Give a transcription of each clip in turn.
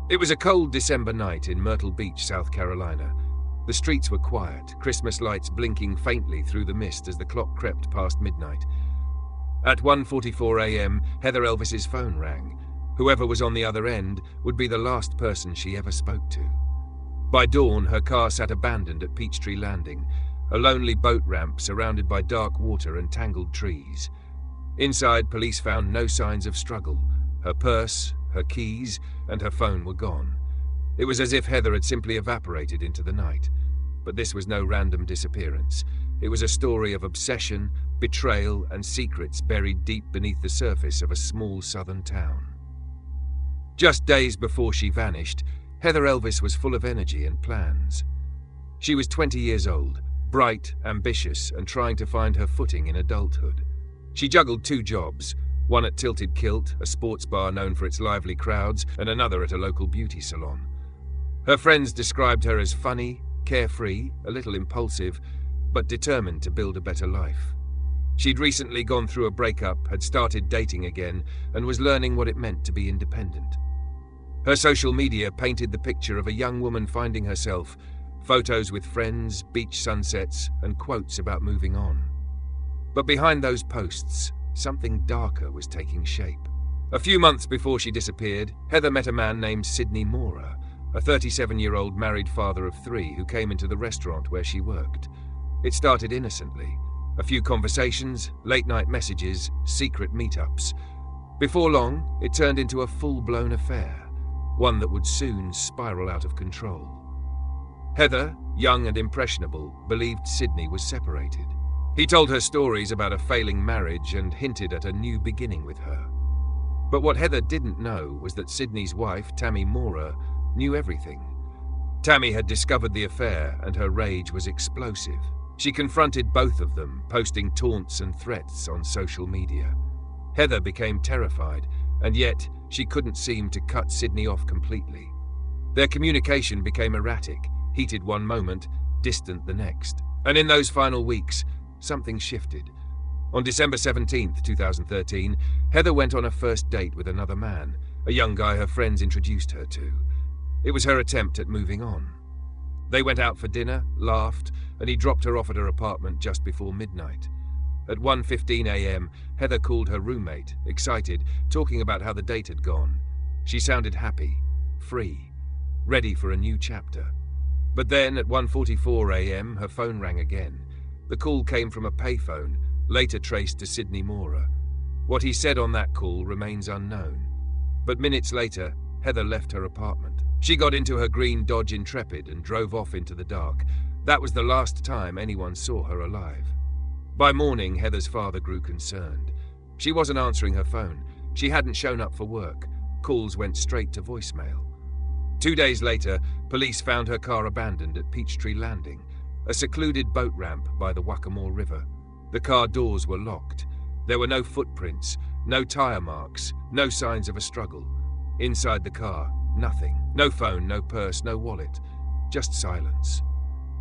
It was a cold December night in Myrtle Beach, South Carolina. The streets were quiet, Christmas lights blinking faintly through the mist as the clock crept past midnight. At 1:44 a.m., Heather Elvis's phone rang. Whoever was on the other end would be the last person she ever spoke to. By dawn, her car sat abandoned at Peachtree Landing, a lonely boat ramp surrounded by dark water and tangled trees. Inside, police found no signs of struggle. Her purse, her keys, and her phone were gone. It was as if Heather had simply evaporated into the night. But this was no random disappearance. It was a story of obsession, betrayal, and secrets buried deep beneath the surface of a small southern town. Just days before she vanished, Heather Elvis was full of energy and plans. She was 20 years old, bright, ambitious, and trying to find her footing in adulthood. She juggled 2 jobs, one at Tilted Kilt, a sports bar known for its lively crowds, and another at a local beauty salon. Her friends described her as funny, carefree, a little impulsive, but determined to build a better life. She'd recently gone through a breakup, had started dating again, and was learning what it meant to be independent. Her social media painted the picture of a young woman finding herself, photos with friends, beach sunsets, and quotes about moving on. But behind those posts, something darker was taking shape. A few months before she disappeared, Heather met a man named Sidney Mora, a 37-year-old married father of 3 who came into the restaurant where she worked. It started innocently. A few conversations, late-night messages, secret meetups. Before long, it turned into a full-blown affair, one that would soon spiral out of control. Heather, young and impressionable, believed Sidney was separated. He told her stories about a failing marriage and hinted at a new beginning with her. But what Heather didn't know was that Sidney's wife, Tammy Mora, knew everything. Tammy had discovered the affair, and her rage was explosive. She confronted both of them, posting taunts and threats on social media. Heather became terrified, and yet she couldn't seem to cut Sidney off completely. Their communication became erratic, heated one moment, distant the next. And in those final weeks, something shifted. On December 17, 2013, Heather went on a first date with another man, a young guy her friends introduced her to. It was her attempt at moving on. They went out for dinner, laughed, and he dropped her off at her apartment just before midnight. At 1:15 a.m., Heather called her roommate, excited, talking about how the date had gone. She sounded happy, free, ready for a new chapter. But then, at 1:44 a.m., her phone rang again. The call came from a payphone, later traced to Sidney Mora. What he said on that call remains unknown. But minutes later, Heather left her apartment. She got into her green Dodge Intrepid and drove off into the dark. That was the last time anyone saw her alive. By morning, Heather's father grew concerned. She wasn't answering her phone. She hadn't shown up for work. Calls went straight to voicemail. 2 days later, police found her car abandoned at Peachtree Landing, a secluded boat ramp by the Waccamaw River. The car doors were locked. There were no footprints, no tire marks, no signs of a struggle. Inside the car, nothing. No phone, no purse, no wallet. Just silence.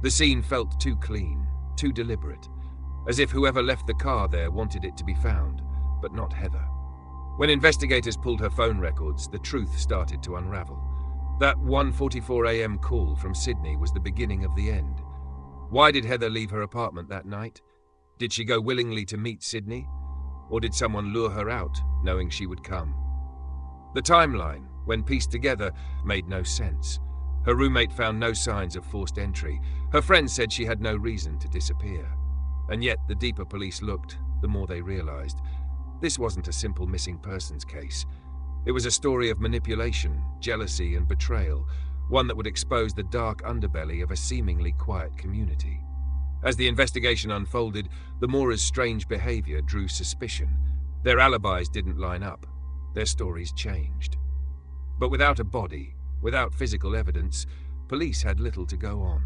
The scene felt too clean, too deliberate, as if whoever left the car there wanted it to be found, but not Heather. When investigators pulled her phone records, the truth started to unravel. That 1:44 a.m. call from Sidney was the beginning of the end. Why did Heather leave her apartment that night? Did she go willingly to meet Sidney? Or did someone lure her out, knowing she would come? The timeline, when pieced together, made no sense. Her roommate found no signs of forced entry. Her friends said she had no reason to disappear. And yet, the deeper police looked, the more they realized. This wasn't a simple missing persons case. It was a story of manipulation, jealousy, and betrayal, one that would expose the dark underbelly of a seemingly quiet community. As the investigation unfolded, the Mora's strange behavior drew suspicion. Their alibis didn't line up. Their stories changed. But without a body, without physical evidence, police had little to go on.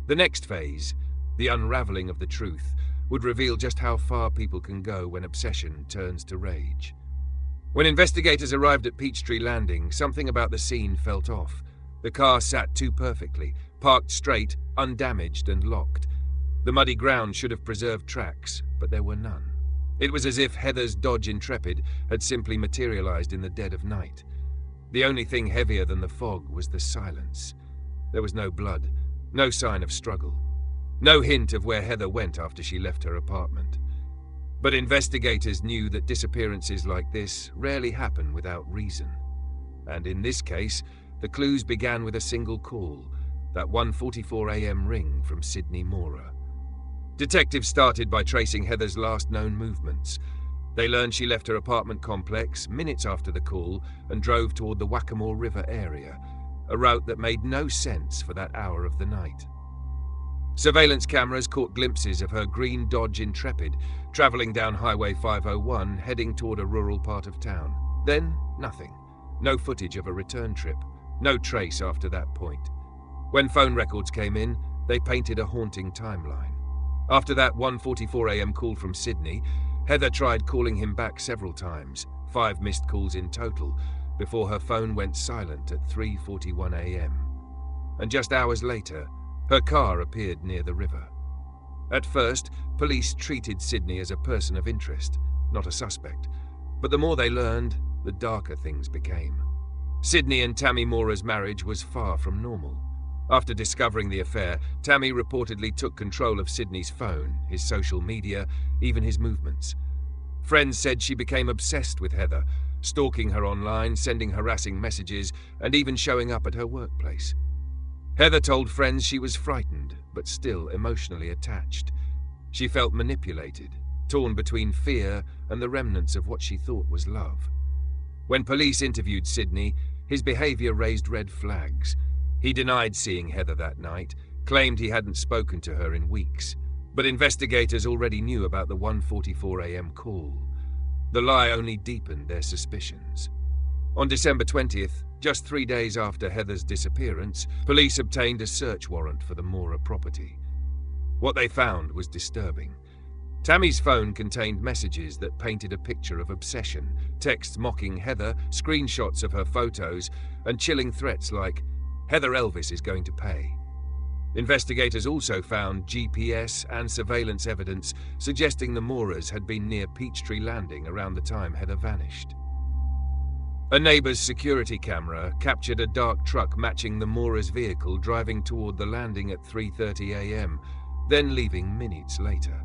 The next phase, the unraveling of the truth, would reveal just how far people can go when obsession turns to rage. When investigators arrived at Peachtree Landing, something about the scene felt off. The car sat too perfectly, parked straight, undamaged and locked. The muddy ground should have preserved tracks, but there were none. It was as if Heather's Dodge Intrepid had simply materialized in the dead of night. The only thing heavier than the fog was the silence. There was no blood, no sign of struggle, no hint of where Heather went after she left her apartment. But investigators knew that disappearances like this rarely happen without reason. And in this case, the clues began with a single call, that 1:44 a.m. ring from Sydney Mora. Detectives started by tracing Heather's last known movements. They learned she left her apartment complex minutes after the call and drove toward the Waitress River area, a route that made no sense for that hour of the night. Surveillance cameras caught glimpses of her green Dodge Intrepid traveling down Highway 501 heading toward a rural part of town. Then, nothing. No footage of a return trip. No trace after that point. When phone records came in, they painted a haunting timeline. After that 1:44 a.m. call from Sydney, Heather tried calling him back several times, 5 missed calls in total, before her phone went silent at 3:41 a.m. And just hours later, her car appeared near the river. At first, police treated Sydney as a person of interest, not a suspect. But the more they learned, the darker things became. Sydney and Tammy Mora's marriage was far from normal. After discovering the affair, Tammy reportedly took control of Sydney's phone, his social media, even his movements. Friends said she became obsessed with Heather, stalking her online, sending harassing messages, and even showing up at her workplace. Heather told friends she was frightened, but still emotionally attached. She felt manipulated, torn between fear and the remnants of what she thought was love. When police interviewed Sydney, his behavior raised red flags. He denied seeing Heather that night, claimed he hadn't spoken to her in weeks. But investigators already knew about the 1:44 a.m. call. The lie only deepened their suspicions. On December 20th, just 3 days after Heather's disappearance, police obtained a search warrant for the Mora property. What they found was disturbing. Tammy's phone contained messages that painted a picture of obsession, texts mocking Heather, screenshots of her photos, and chilling threats like, "Heather Elvis is going to pay." Investigators also found GPS and surveillance evidence suggesting the Moras had been near Peachtree Landing around the time Heather vanished. A neighbor's security camera captured a dark truck matching the Mora's vehicle driving toward the landing at 3:30 a.m., then leaving minutes later.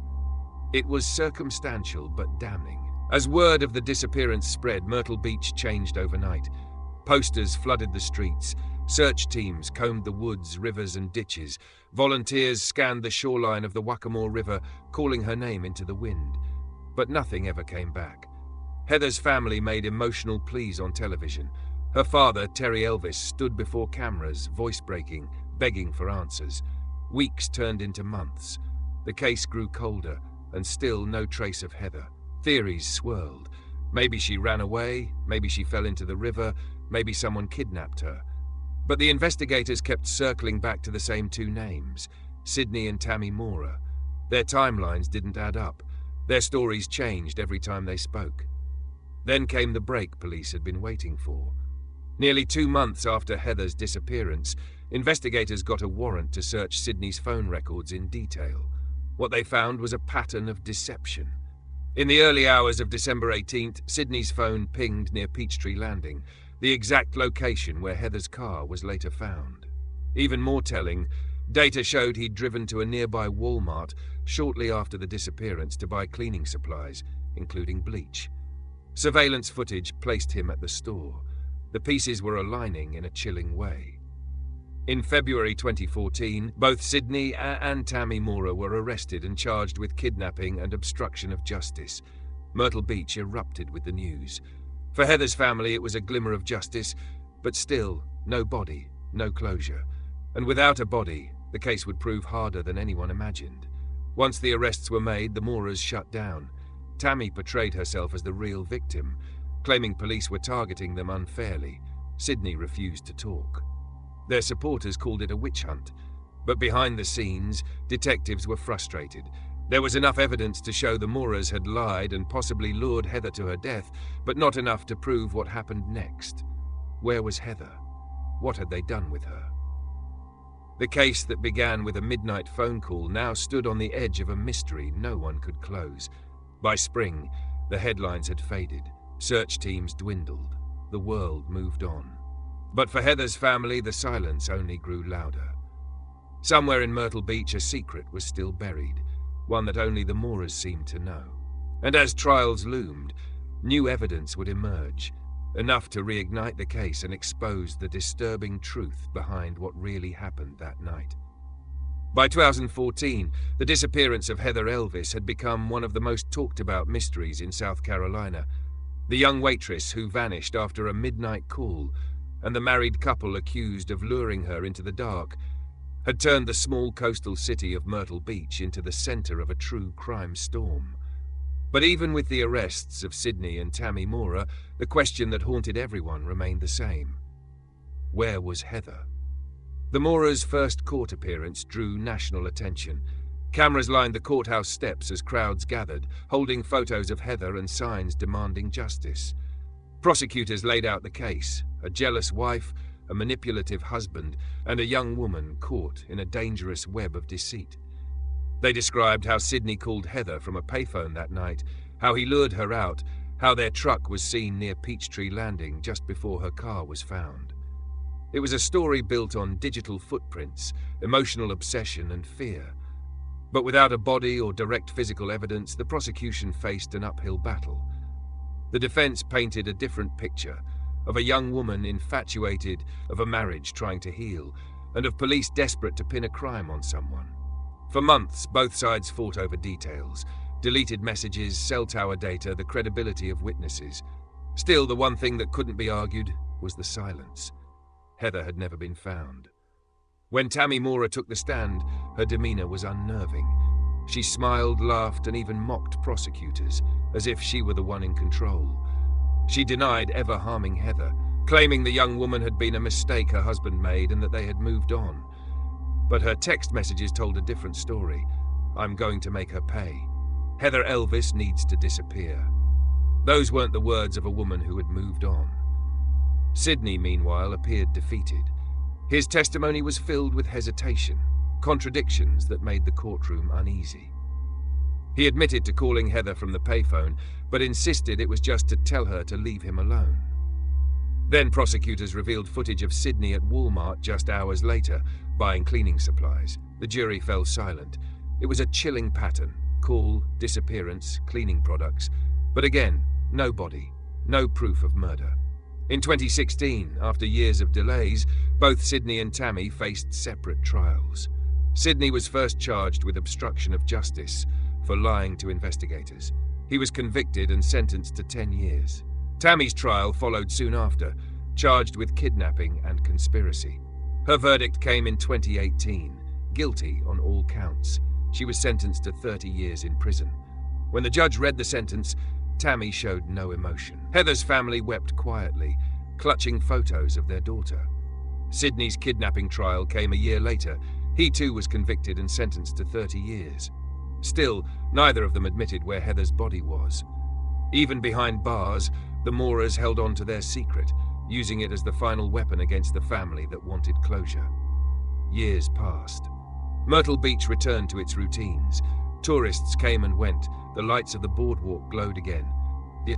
It was circumstantial but damning. As word of the disappearance spread, Myrtle Beach changed overnight. Posters flooded the streets. Search teams combed the woods, rivers, and ditches. Volunteers scanned the shoreline of the Waitress River, calling her name into the wind. But nothing ever came back. Heather's family made emotional pleas on television. Her father, Terry Elvis, stood before cameras, voice-breaking, begging for answers. Weeks turned into months. The case grew colder, and still no trace of Heather. Theories swirled. Maybe she ran away, maybe she fell into the river, maybe someone kidnapped her. But the investigators kept circling back to the same 2 names, Sydney and Tammy Mora. Their timelines didn't add up. Their stories changed every time they spoke. Then came the break police had been waiting for. Nearly 2 months after Heather's disappearance, investigators got a warrant to search Sydney's phone records in detail. What they found was a pattern of deception. In the early hours of December 18th, Sydney's phone pinged near Peachtree Landing, the exact location where Heather's car was later found. Even more telling, data showed he'd driven to a nearby Walmart shortly after the disappearance to buy cleaning supplies, including bleach. Surveillance footage placed him at the store. The pieces were aligning in a chilling way. In February 2014, both Sydney and Tammy Mora were arrested and charged with kidnapping and obstruction of justice. Myrtle Beach erupted with the news. For Heather's family, it was a glimmer of justice, but still, no body, no closure. And without a body, the case would prove harder than anyone imagined. Once the arrests were made, the Moras shut down. Tammy portrayed herself as the real victim, claiming police were targeting them unfairly. Sydney refused to talk. Their supporters called it a witch hunt, but behind the scenes, detectives were frustrated. There was enough evidence to show the Moras had lied and possibly lured Heather to her death, but not enough to prove what happened next. Where was Heather? What had they done with her? The case that began with a midnight phone call now stood on the edge of a mystery no one could close. By spring, the headlines had faded. Search teams dwindled. the world moved on. But for Heather's family, the silence only grew louder. Somewhere in Myrtle Beach, a secret was still buried, one that only the Moores seemed to know. And as trials loomed, new evidence would emerge, enough to reignite the case and expose the disturbing truth behind what really happened that night. By 2014, the disappearance of Heather Elvis had become one of the most talked-about mysteries in South Carolina. The young waitress who vanished after a midnight call, and the married couple accused of luring her into the dark, had turned the small coastal city of Myrtle Beach into the center of a true crime storm. But even with the arrests of Sydney and Tammy Moore, the question that haunted everyone remained the same. Where was Heather? The Moores' first court appearance drew national attention. Cameras lined the courthouse steps as crowds gathered, holding photos of Heather and signs demanding justice. Prosecutors laid out the case: a jealous wife, a manipulative husband, and a young woman caught in a dangerous web of deceit. They described how Sydney called Heather from a payphone that night, how he lured her out, how their truck was seen near Peachtree Landing just before her car was found. It was a story built on digital footprints, emotional obsession, and fear. But without a body or direct physical evidence, the prosecution faced an uphill battle. The defense painted a different picture, of a young woman infatuated, of a marriage trying to heal, and of police desperate to pin a crime on someone. For months, both sides fought over details: deleted messages, cell tower data, the credibility of witnesses. Still, the one thing that couldn't be argued was the silence. Heather had never been found. When Tammy Moore took the stand, her demeanor was unnerving. She smiled, laughed, and even mocked prosecutors, as if she were the one in control. She denied ever harming Heather, claiming the young woman had been a mistake her husband made and that they had moved on. But her text messages told a different story. "I'm going to make her pay. Heather Elvis needs to disappear." Those weren't the words of a woman who had moved on. Sydney, meanwhile, appeared defeated. His testimony was filled with hesitation, contradictions that made the courtroom uneasy. He admitted to calling Heather from the payphone, but insisted it was just to tell her to leave him alone. Then prosecutors revealed footage of Sydney at Walmart just hours later, buying cleaning supplies. The jury fell silent. It was a chilling pattern: call, disappearance, cleaning products. But again, no body, no proof of murder. In 2016, after years of delays, both Sydney and Tammy faced separate trials. Sydney was first charged with obstruction of justice for lying to investigators. He was convicted and sentenced to 10 years. Tammy's trial followed soon after, charged with kidnapping and conspiracy. Her verdict came in 2018, guilty on all counts. She was sentenced to 30 years in prison. When the judge read the sentence, Tammy showed no emotion. Heather's family wept quietly, clutching photos of their daughter. Sydney's kidnapping trial came a year later. He too was convicted and sentenced to 30 years. Still, neither of them admitted where Heather's body was. Even behind bars, the Moores held on to their secret, using it as the final weapon against the family that wanted closure. Years passed. Myrtle Beach returned to its routines. Tourists came and went. The lights of the boardwalk glowed again.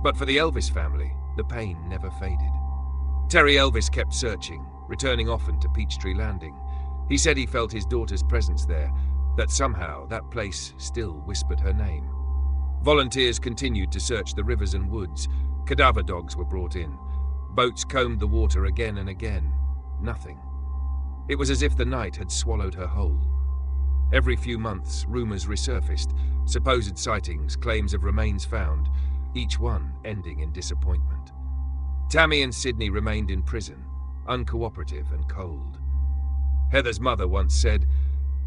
But for the Elvis family, the pain never faded. Terry Elvis kept searching, returning often to Peachtree Landing. He said he felt his daughter's presence there, that somehow that place still whispered her name. Volunteers continued to search the rivers and woods. Cadaver dogs were brought in. Boats combed the water again and again. Nothing. It was as if the night had swallowed her whole. Every few months, rumors resurfaced, supposed sightings, claims of remains found, each one ending in disappointment. Tammy and Sydney remained in prison, uncooperative and cold. Heather's mother once said,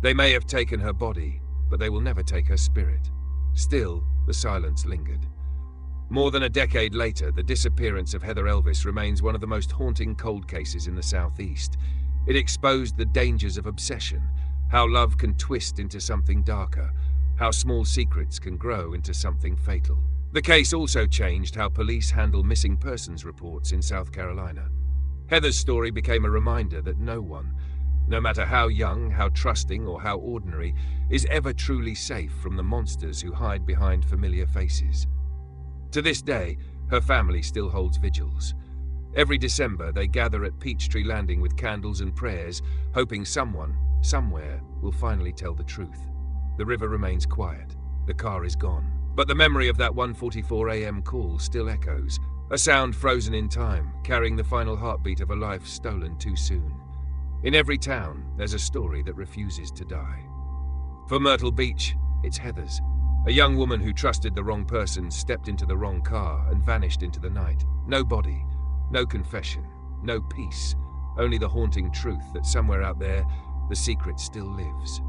"They may have taken her body, but they will never take her spirit." Still, the silence lingered. More than a decade later, the disappearance of Heather Elvis remains one of the most haunting cold cases in the Southeast. It exposed the dangers of obsession, how love can twist into something darker, how small secrets can grow into something fatal. The case also changed how police handle missing persons reports in South Carolina. Heather's story became a reminder that no one, no matter how young, how trusting, or how ordinary, is ever truly safe from the monsters who hide behind familiar faces. To this day, her family still holds vigils. Every December, they gather at Peachtree Landing with candles and prayers, hoping someone, somewhere, will finally tell the truth. The river remains quiet. The car is gone. But the memory of that 1:44 a.m. call still echoes, a sound frozen in time, carrying the final heartbeat of a life stolen too soon. In every town, there's a story that refuses to die. For Myrtle Beach, it's Heather's. A young woman who trusted the wrong person, stepped into the wrong car, and vanished into the night. No body, no confession, no peace, only the haunting truth that somewhere out there, the secret still lives.